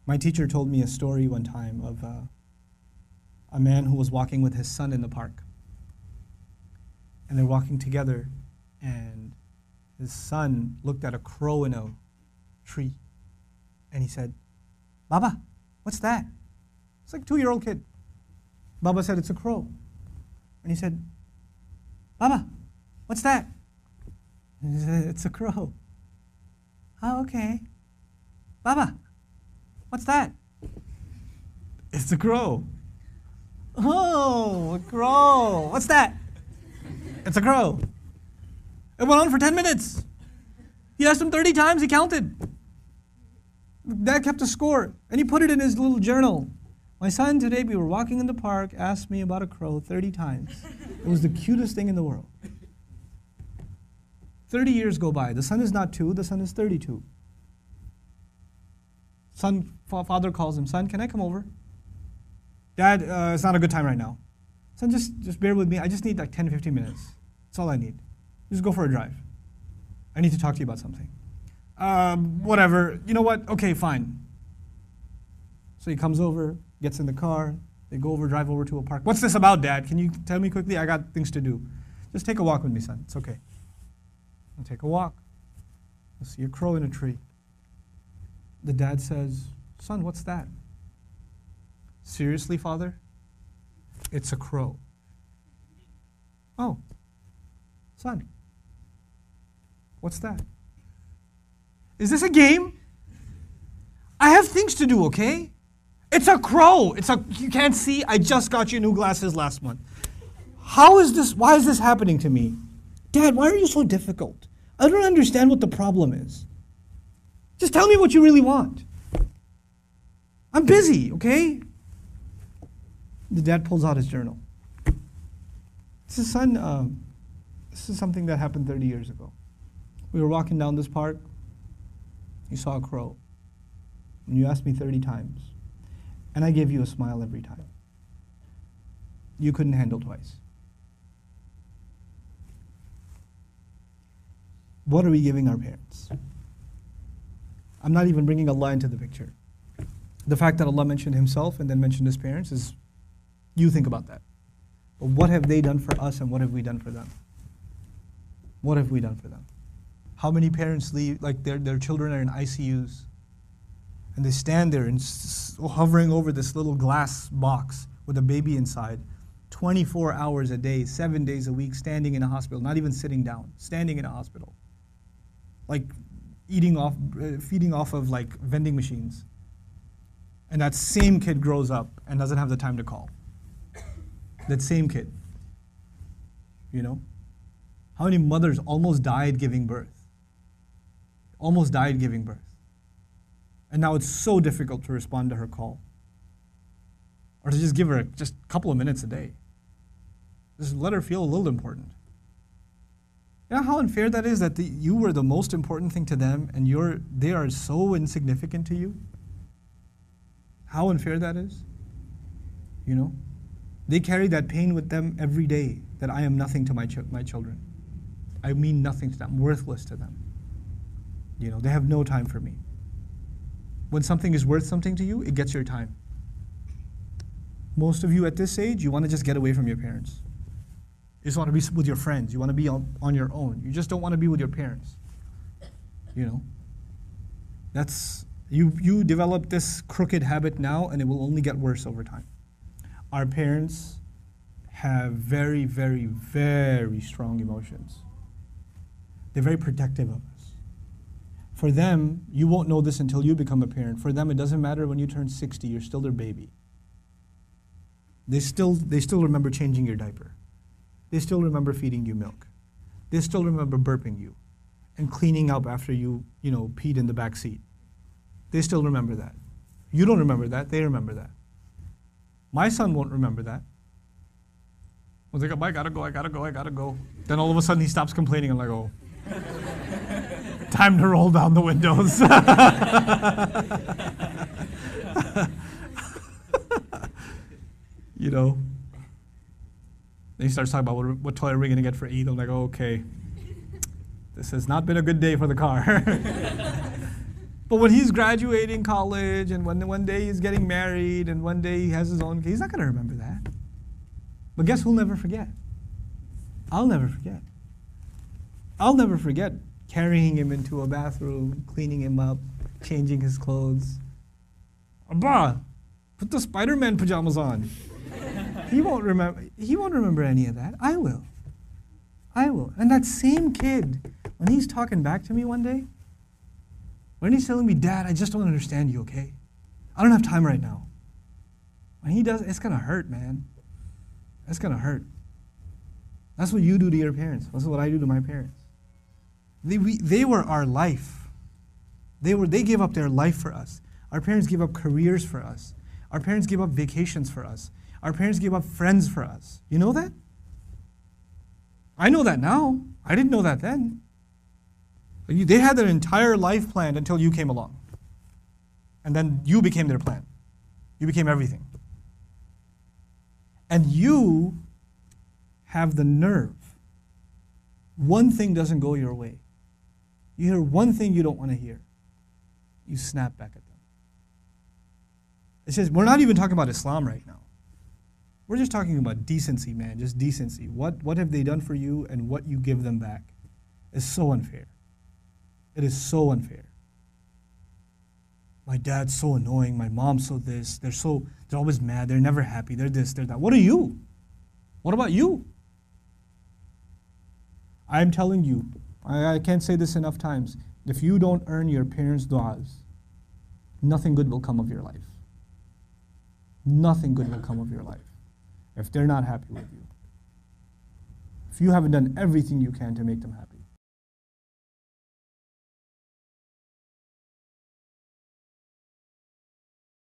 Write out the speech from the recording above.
My teacher told me a story one time of a man who was walking with his son in the park. And they're walking together, and his son looked at a crow in a tree. And he said, "Baba, what's that?" It's like a 2-year-old kid. Baba said, "It's a crow." And he said, "Baba, what's that?" And he said, "It's a crow." "Oh, okay." "Baba, what's that?" "It's a crow." "Oh, a crow. What's that?" "It's a crow." It went on for 10 minutes. He asked him 30 times, he counted. Dad kept a score, and he put it in his little journal. "My son, today we were walking in the park, asked me about a crow 30 times. It was the cutest thing in the world." 30 years go by. The son is not 2, the son is 32. Father calls him, "Son, can I come over?" "Dad, it's not a good time right now." "Son, just bear with me. I just need like 10, 15 minutes. That's all I need. Just go for a drive. I need to talk to you about something." Whatever. You know what? Okay, fine. So he comes over, gets in the car. They go over, drive over to a park. "What's this about, Dad? Can you tell me quickly? I got things to do." "Just take a walk with me, son. It's okay." I'll take a walk. You'll see a crow in a tree. The dad says, "Son, what's that?" "Seriously, Father? It's a crow." "Oh, son, what's that?" "Is this a game? I have things to do, okay? It's a crow. You can't see? I just got you new glasses last month. Why is this happening to me? Dad, why are you so difficult? I don't understand what the problem is. Just tell me what you really want. I'm busy, okay?" The dad pulls out his journal. This is something that happened 30 years ago. We were walking down this park. You saw a crow. And you asked me 30 times. And I gave you a smile every time. You couldn't handle twice. What are we giving our parents? I'm not even bringing Allah into the picture. The fact that Allah mentioned Himself and then mentioned His parents is, you think about that. But what have they done for us and what have we done for them? What have we done for them? How many parents leave, like their children are in ICUs and they stand there and hovering over this little glass box with a baby inside, 24 hours a day, 7 days a week, standing in a hospital, not even sitting down, standing in a hospital. Like feeding off of like vending machines. And that same kid grows up and doesn't have the time to call. That same kid. You know? How many mothers almost died giving birth? Almost died giving birth. And now it's so difficult to respond to her call. Or to just give her just a couple of minutes a day. Just let her feel a little important. You know how unfair that is, that you were the most important thing to them and they are so insignificant to you? How unfair that is? You know? They carry that pain with them every day, that I am nothing to my children. I mean nothing to them, I'm worthless to them. You know, they have no time for me. When something is worth something to you, it gets your time. Most of you at this age, you want to just get away from your parents. You just want to be with your friends. You want to be on your own. You just don't want to be with your parents. You know? You develop this crooked habit now, and it will only get worse over time. Our parents have very, very, very strong emotions. They're very protective of us. For them, you won't know this until you become a parent. For them, it doesn't matter when you turn 60, you're still their baby. They still remember changing your diaper. They still remember feeding you milk. They still remember burping you and cleaning up after you peed in the back seat. They still remember that. You don't remember that, they remember that. My son won't remember that. I was like, I gotta go. Then all of a sudden he stops complaining. I'm like, oh. Time to roll down the windows. You know. Then he starts talking about what toy are we going to get for Eid. I'm like, oh, okay. This has not been a good day for the car. But when he's graduating college and when one day he's getting married and one day he has his own, he's not going to remember that. But guess who'll never forget? I'll never forget. I'll never forget carrying him into a bathroom, cleaning him up, changing his clothes. Abba, put the Spider-Man pajamas on. He won't remember any of that. I will. I will. And that same kid, when he's talking back to me one day, when he's telling me, Dad, I just don't understand you, okay? I don't have time right now. When he does, it's going to hurt, man. It's going to hurt. That's what you do to your parents. That's what I do to my parents. They were our life. They gave up their life for us. Our parents gave up careers for us. Our parents gave up vacations for us. Our parents gave up friends for us. You know that? I know that now. I didn't know that then. They had their entire life planned until you came along. And then you became their plan. You became everything. And you have the nerve. One thing doesn't go your way. You hear one thing you don't want to hear. You snap back at them. It says, we're not even talking about Islam right now. We're just talking about decency, man, just decency. What have they done for you and what you give them back is so unfair. It is so unfair. My dad's so annoying, my mom's so this, they're always mad, they're never happy, they're this, they're that. What are you? What about you? I'm telling you, I can't say this enough times, if you don't earn your parents' du'as, nothing good will come of your life. Nothing good will come of your life if they're not happy with you. If you haven't done everything you can to make them happy.